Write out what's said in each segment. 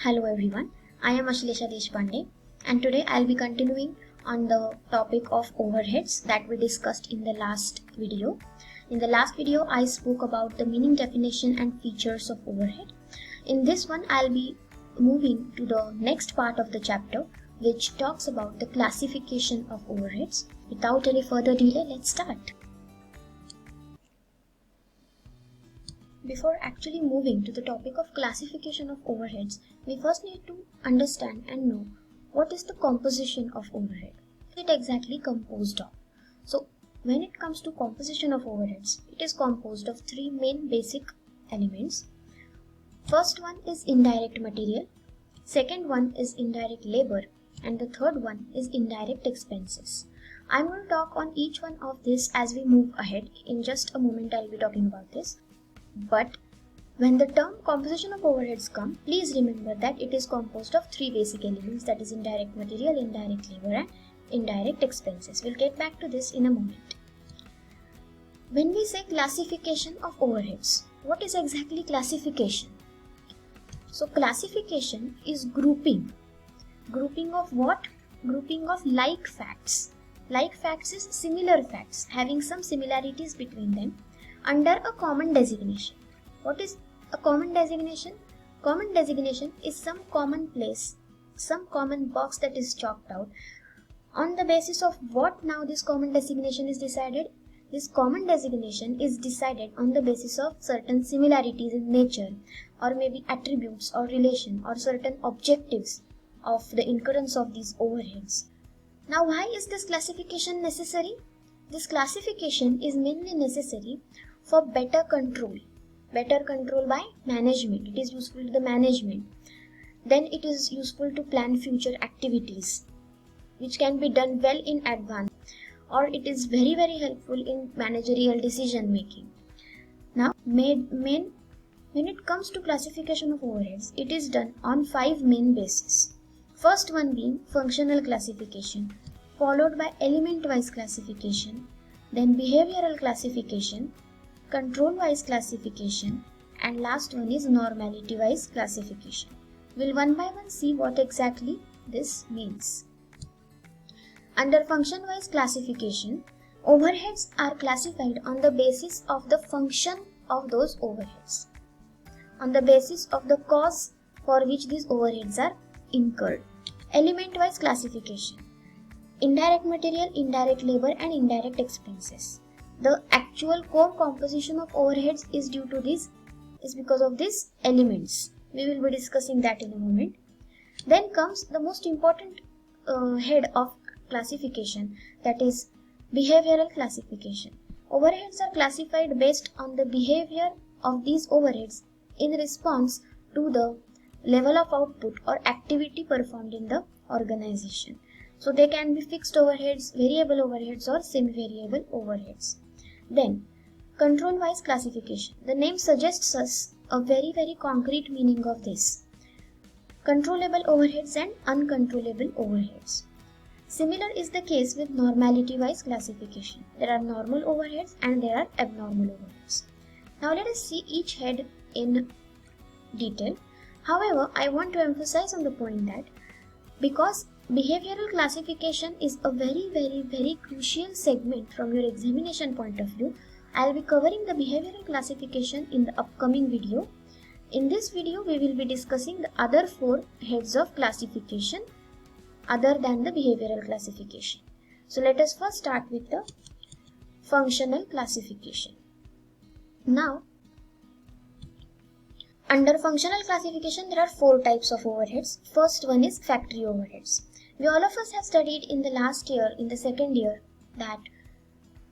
Hello everyone, I am Ashlesha Deshpande and today I'll be continuing on the topic of overheads that we discussed in the last video. In the last video I spoke about the meaning, definition and features of overhead. In this one I'll be moving to the next part of the chapter which talks about the classification of overheads. Without any further delay, let's start. Before actually moving to the topic of classification of overheads, we first need to understand and know what is the composition of overhead. What is it exactly composed of? So, when it comes to composition of overheads, it is composed of three main basic elements. First one is indirect material, second one is indirect labor, and the third one is indirect expenses. I'm going to talk on each one of this as we move ahead. In just a moment I'll be talking about this. But when the term composition of overheads come, please remember that it is composed of three basic elements, that is indirect material, indirect labor and indirect expenses. We'll get back to this in a moment. When we say classification of overheads, what is exactly classification? So classification is grouping. Grouping of what? Grouping of like facts. Like facts is similar facts having some similarities between them under a common designation. What is a common designation? Common designation is some common place, some common box that is chalked out. On the basis of what now this common designation is decided? This common designation is decided on the basis of certain similarities in nature or maybe attributes or relation or certain objectives of the incurrence of these overheads. Now why is this classification necessary? This classification is mainly necessary for better control by management. It is useful to the management. Then it is useful to plan future activities which can be done well in advance, or it is very helpful in managerial decision making. Now when it comes to classification of overheads, it is done on five main bases. First one being functional classification, followed by element-wise classification, then behavioral classification, control-wise classification, and last one is normality-wise classification. We'll one by one see what exactly this means. Under function-wise classification, overheads are classified on the basis of the function of those overheads, on the basis of the cause for which these overheads are incurred. Element-wise classification, indirect material, indirect labor and indirect expenses. The actual core composition of overheads is because of these elements. We will be discussing that in a moment. Then comes the most important head of classification, that is behavioral classification. Overheads are classified based on the behavior of these overheads in response to the level of output or activity performed in the organization. So they can be fixed overheads, variable overheads or semi-variable overheads. Then control-wise classification. The name suggests us a very concrete meaning of this. Controllable overheads and uncontrollable overheads. Similar is the case with normality-wise classification. There are normal overheads and there are abnormal overheads. Now let us see each head in detail. However, I want to emphasize on the point that because behavioral classification is a very crucial segment from your examination point of view, I will be covering the behavioral classification in the upcoming video. In this video, we will be discussing the other four heads of classification other than the behavioral classification. So let us first start with the functional classification. Now, under functional classification, there are four types of overheads. First one is factory overheads. We all of us have studied in the last year, in the second year, that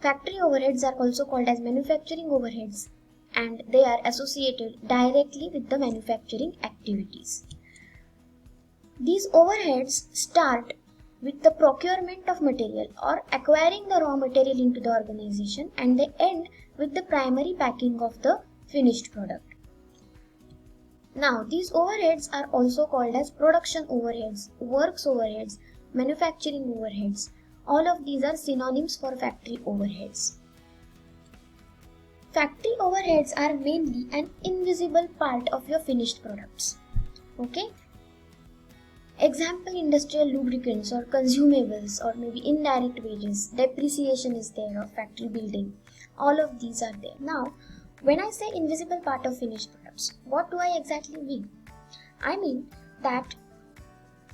factory overheads are also called as manufacturing overheads and they are associated directly with the manufacturing activities. These overheads start with the procurement of material or acquiring the raw material into the organization, and they end with the primary packing of the finished product. Now, these overheads are also called as production overheads, works overheads, manufacturing overheads. All of these are synonyms for factory overheads. Factory overheads are mainly an invisible part of your finished products. Okay, Example, industrial lubricants or consumables or maybe indirect wages, depreciation is there of factory building. All of these are there. Now, when I say invisible part of finished products, what do I exactly mean? I mean that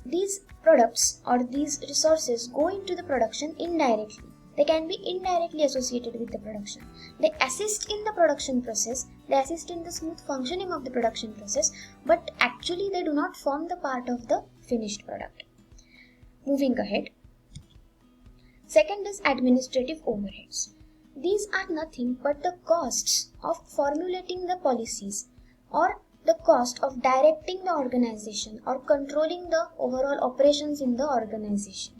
these products or these resources go into the production indirectly. They can be indirectly associated with the production. They assist in the production process, they assist in the smooth functioning of the production process, but actually they do not form the part of the finished product. Moving ahead. Second is administrative overheads. These are nothing but the costs of formulating the policies or the cost of directing the organization or controlling the overall operations in the organization.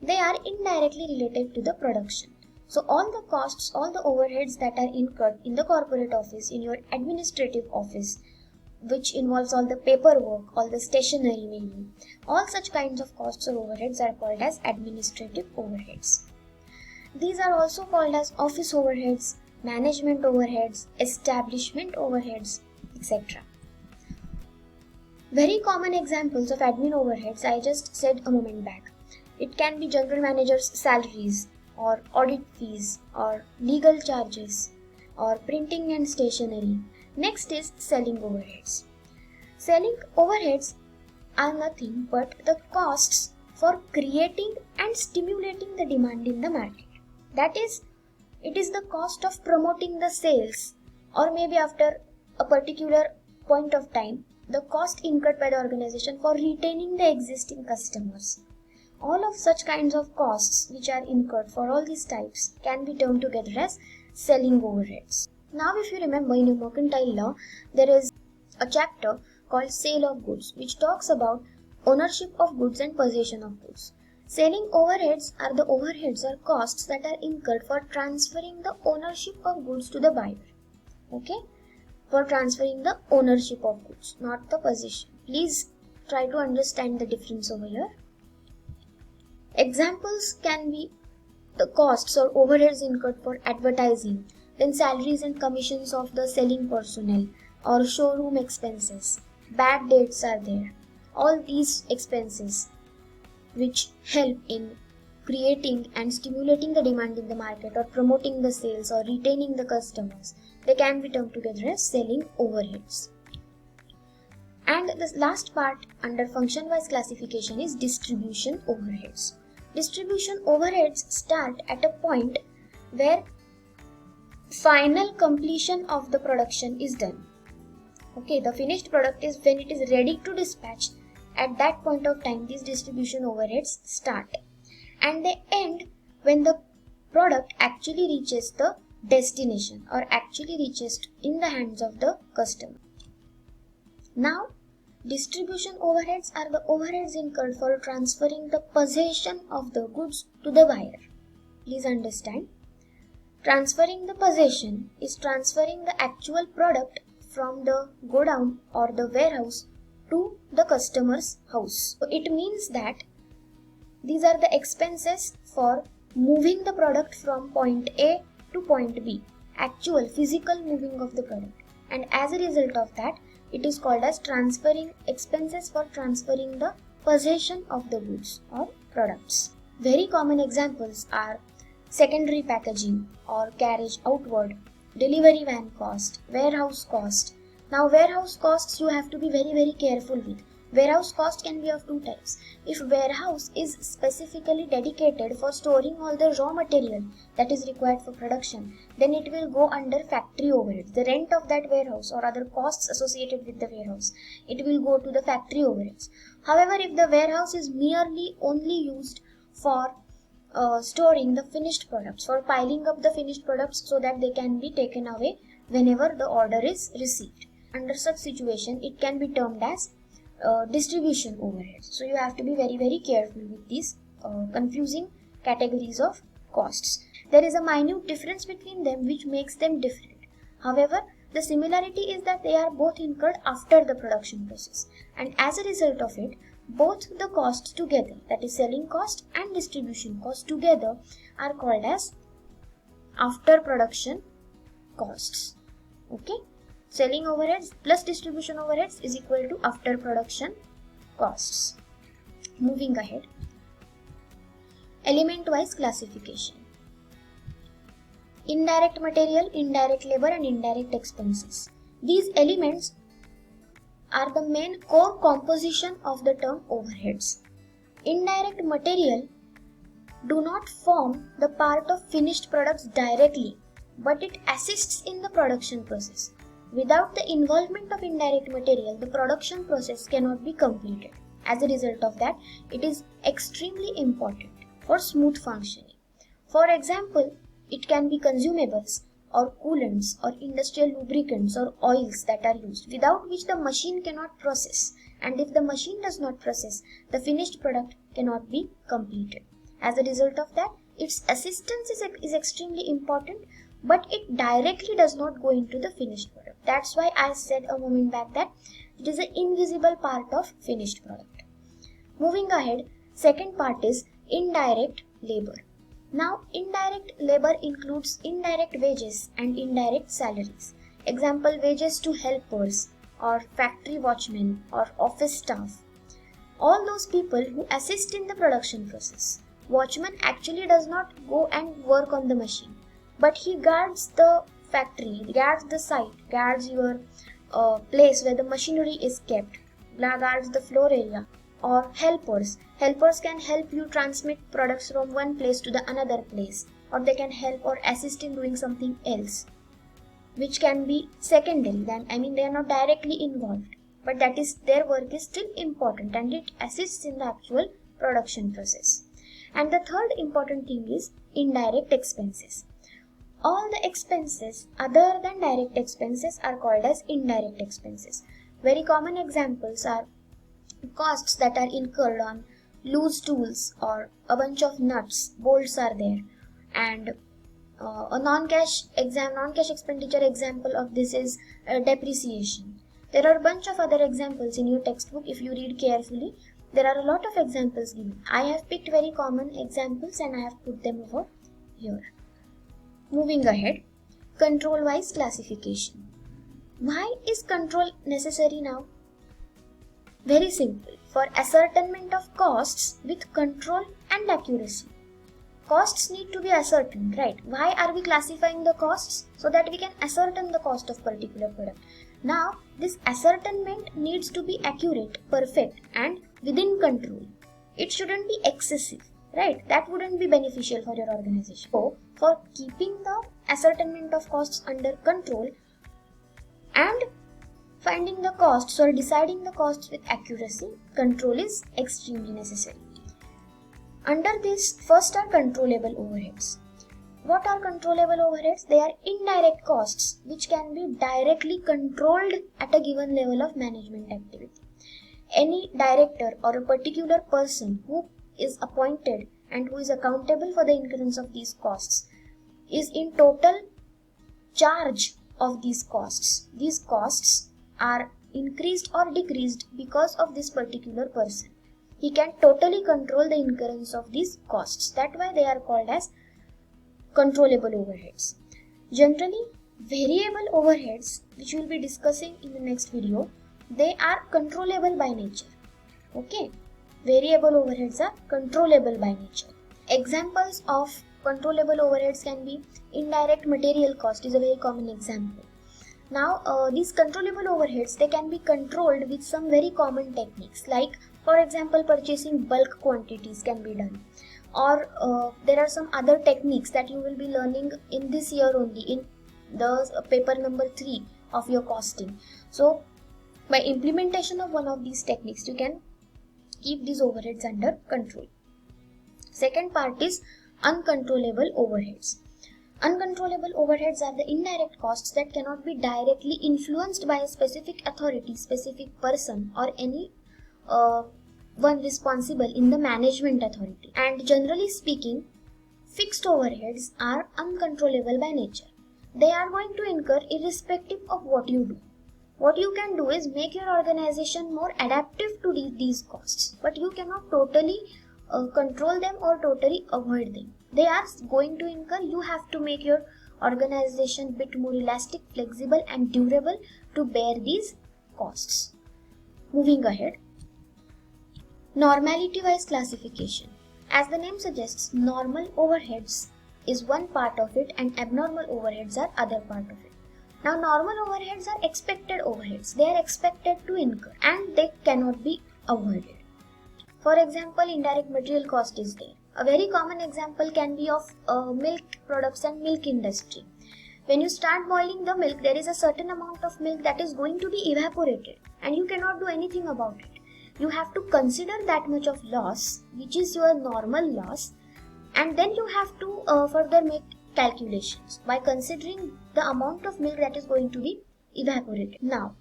They are indirectly related to the production. So all the costs, all the overheads that are incurred in the corporate office, in your administrative office, which involves all the paperwork, all the stationery maybe, all such kinds of costs or overheads are called as administrative overheads. These are also called as office overheads, management overheads, establishment overheads, etc. Very common examples of admin overheads I just said a moment back. It can be general manager's salaries or audit fees or legal charges or printing and stationery. Next is selling overheads. Selling overheads are nothing but the costs for creating and stimulating the demand in the market. That is, it is the cost of promoting the sales, or maybe after a particular point of time, the cost incurred by the organization for retaining the existing customers. All of such kinds of costs which are incurred for all these types can be termed together as selling overheads. Now if you remember, in your mercantile law, there is a chapter called Sale of Goods, which talks about ownership of goods and possession of goods. Selling overheads are the overheads or costs that are incurred for transferring the ownership of goods to the buyer. Okay? For transferring the ownership of goods, not the possession. Please try to understand the difference over here. Examples can be the costs or overheads incurred for advertising, then salaries and commissions of the selling personnel or showroom expenses. Bad dates are there. All these expenses which help in creating and stimulating the demand in the market or promoting the sales or retaining the customers, they can be termed together as selling overheads. And the last part under function-wise classification is distribution overheads. Distribution overheads start at a point where final completion of the production is done. Okay, the finished product is when it is ready to dispatch. At that point of time, these distribution overheads start. And they end when the product actually reaches the destination or actually reaches in the hands of the customer. Now, distribution overheads are the overheads incurred for transferring the possession of the goods to the buyer. Please understand. Transferring the possession is transferring the actual product from the godown or the warehouse to the customer's house. So it means that these are the expenses for moving the product from point A to point B, actual physical moving of the product. And as a result of that, it is called as transferring expenses for transferring the possession of the goods or products. Very common examples are secondary packaging or carriage outward, delivery van cost, warehouse cost. Now warehouse costs you have to be very careful with. Warehouse cost can be of two types. If warehouse is specifically dedicated for storing all the raw material that is required for production, then it will go under factory overheads. The rent of that warehouse or other costs associated with the warehouse, it will go to the factory overheads. However, if the warehouse is merely only used for storing the finished products, for piling up the finished products so that they can be taken away whenever the order is received, under such situation it can be termed as distribution overheads. So you have to be very careful with these confusing categories of costs. There is a minute difference between them which makes them different. However, the similarity is that they are both incurred after the production process, and as a result of it, both the costs together, that is selling cost and distribution cost together, are called as after production costs. Okay? Selling overheads plus distribution overheads is equal to after production costs. Moving ahead, element-wise classification. Indirect material, indirect labor and indirect expenses. These elements are the main core composition of the term overheads. Indirect material do not form the part of finished products directly, but it assists in the production process. Without the involvement of indirect material, the production process cannot be completed. As a result of that, it is extremely important for smooth functioning. For example, it can be consumables or coolants or industrial lubricants or oils that are used, without which the machine cannot process. And if the machine does not process, the finished product cannot be completed. As a result of that, its assistance is extremely important, but it directly does not go into the finished product. That's why I said a moment back that it is an invisible part of finished product. Moving ahead, second part is indirect labor. Now, indirect labor includes indirect wages and indirect salaries. Example, wages to helpers or factory watchmen or office staff. All those people who assist in the production process. Watchman actually does not go and work on the machine, but he guards the factory, guards the site, guards your place where the machinery is kept, guards the floor area. Or helpers. Helpers can help you transmit products from one place to the another place, or they can help or assist in doing something else, which can be secondary. They are not directly involved, but that is, their work is still important and it assists in the actual production process. And the third important thing is indirect expenses. All the expenses other than direct expenses are called as indirect expenses. Very common examples are costs that are incurred on loose tools or a bunch of nuts, bolts are there, and a non-cash expenditure example of this is depreciation. There are a bunch of other examples in your textbook. If you read carefully, there are a lot of examples given. I have picked very common examples and I have put them over here. Moving ahead, control-wise classification. Why is control necessary now? Very simple, for ascertainment of costs with control and accuracy. Costs need to be ascertained, right? Why are we classifying the costs? So that we can ascertain the cost of particular product. Now, this ascertainment needs to be accurate, perfect and within control. It shouldn't be excessive, right? That wouldn't be beneficial for your organization. So, for keeping the ascertainment of costs under control and finding the costs or deciding the costs with accuracy, control is extremely necessary. Under this, first are controllable overheads. What are controllable overheads? They are indirect costs which can be directly controlled at a given level of management activity. Any director or a particular person who is appointed and who is accountable for the incurrence of these costs is in total charge of these costs. These costs are increased or decreased because of this particular person. He can totally control the incurrence of these costs. That's why they are called as controllable overheads. Generally, variable overheads, which we will be discussing in the next video, they are controllable by nature. Okay, variable overheads are controllable by nature. Examples of controllable overheads can be indirect material cost is a very common example. Now, these controllable overheads, they can be controlled with some very common techniques, like, for example, purchasing bulk quantities can be done. Or there are some other techniques that you will be learning in this year only, in the paper number 3 of your costing. So, by implementation of one of these techniques, you can keep these overheads under control. Second part is uncontrollable overheads. Uncontrollable overheads are the indirect costs that cannot be directly influenced by a specific authority, specific person, or any one responsible in the management authority. And generally speaking, fixed overheads are uncontrollable by nature. They are going to incur irrespective of what you do. What you can do is make your organization more adaptive to these costs, but you cannot totally control them or totally avoid them. They are going to incur. You have to make your organization a bit more elastic, flexible and durable to bear these costs. Moving ahead, Normality-wise classification. As the name suggests, normal overheads is one part of it and abnormal overheads are other part of it. Now normal overheads are expected overheads. They are expected to incur and they cannot be avoided. For example, indirect material cost is there. A very common example can be of milk products and milk industry. When you start boiling the milk, there is a certain amount of milk that is going to be evaporated and you cannot do anything about it. You have to consider that much of loss, which is your normal loss, and then you have to further make calculations by considering the amount of milk that is going to be evaporated. Now,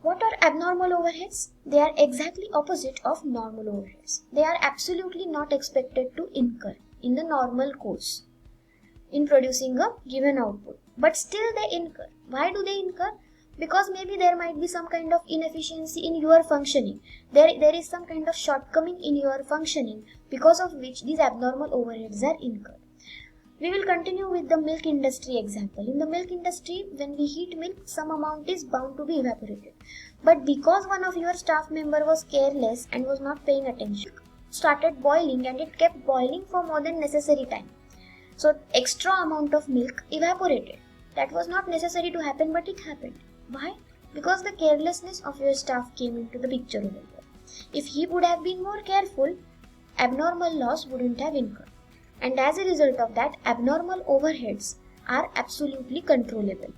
what are abnormal overheads? They are exactly opposite of normal overheads. They are absolutely not expected to incur in the normal course in producing a given output. But still they incur. Why do they incur? Because maybe there might be some kind of inefficiency in your functioning. There is some kind of shortcoming in your functioning because of which these abnormal overheads are incurred. We will continue with the milk industry example. In the milk industry, when we heat milk, some amount is bound to be evaporated. But because one of your staff member was careless and was not paying attention, started boiling and it kept boiling for more than necessary time. So extra amount of milk evaporated. That was not necessary to happen, but it happened. Why? Because the carelessness of your staff came into the picture over here. If he would have been more careful, abnormal loss wouldn't have incurred. And as a result of that, abnormal overheads are absolutely controllable.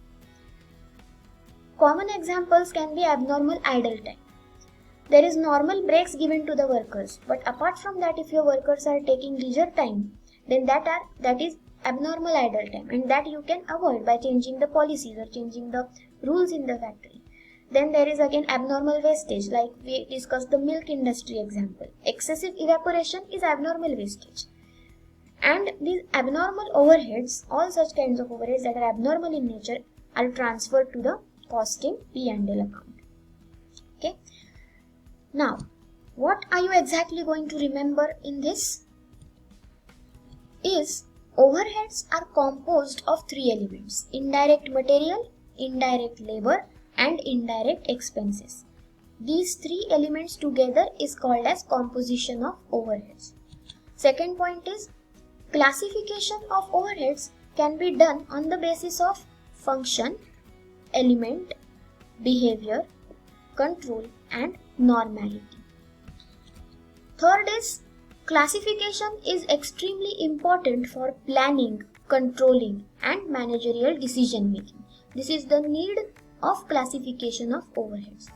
Common examples can be abnormal idle time. There is normal breaks given to the workers, but apart from that, if your workers are taking leisure time, then that is abnormal idle time, and that you can avoid by changing the policies or changing the rules in the factory. Then there is again abnormal wastage, like we discussed the milk industry example. Excessive evaporation is abnormal wastage. And these abnormal overheads, all such kinds of overheads that are abnormal in nature, are transferred to the costing P&L account. Okay. Now, what are you exactly going to remember in this? Is overheads are composed of three elements: indirect material, indirect labor, and indirect expenses. These three elements together is called as composition of overheads. Second point is, classification of overheads can be done on the basis of function, element, behavior, control, and normality. Third is, classification is extremely important for planning, controlling, and managerial decision making. This is the need of classification of overheads.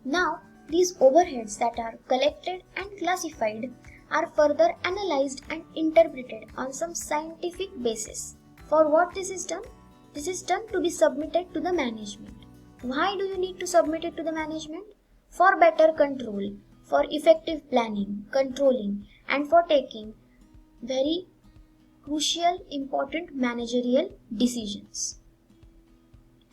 Now, these overheads that are collected and classified are further analyzed and interpreted on some scientific basis. For what this is done? This is done to be submitted to the management. Why do you need to submit it to the management? For better control, for effective planning, controlling, and for taking very crucial, important managerial decisions.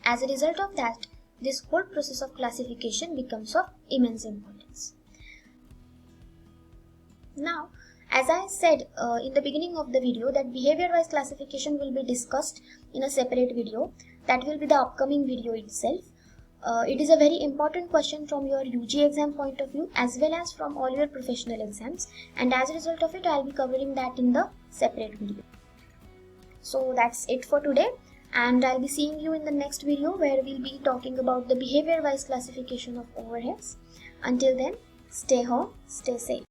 As a result of that, this whole process of classification becomes of immense importance. Now, as I said in the beginning of the video, that behavior-wise classification will be discussed in a separate video. That will be the upcoming video itself. It is a very important question from your UG exam point of view as well as from all your professional exams, and as a result of it, I will be covering that in the separate video. So that's it for today, and I'll be seeing you in the next video where we'll be talking about the behavior-wise classification of overheads. Until then, stay home, stay safe.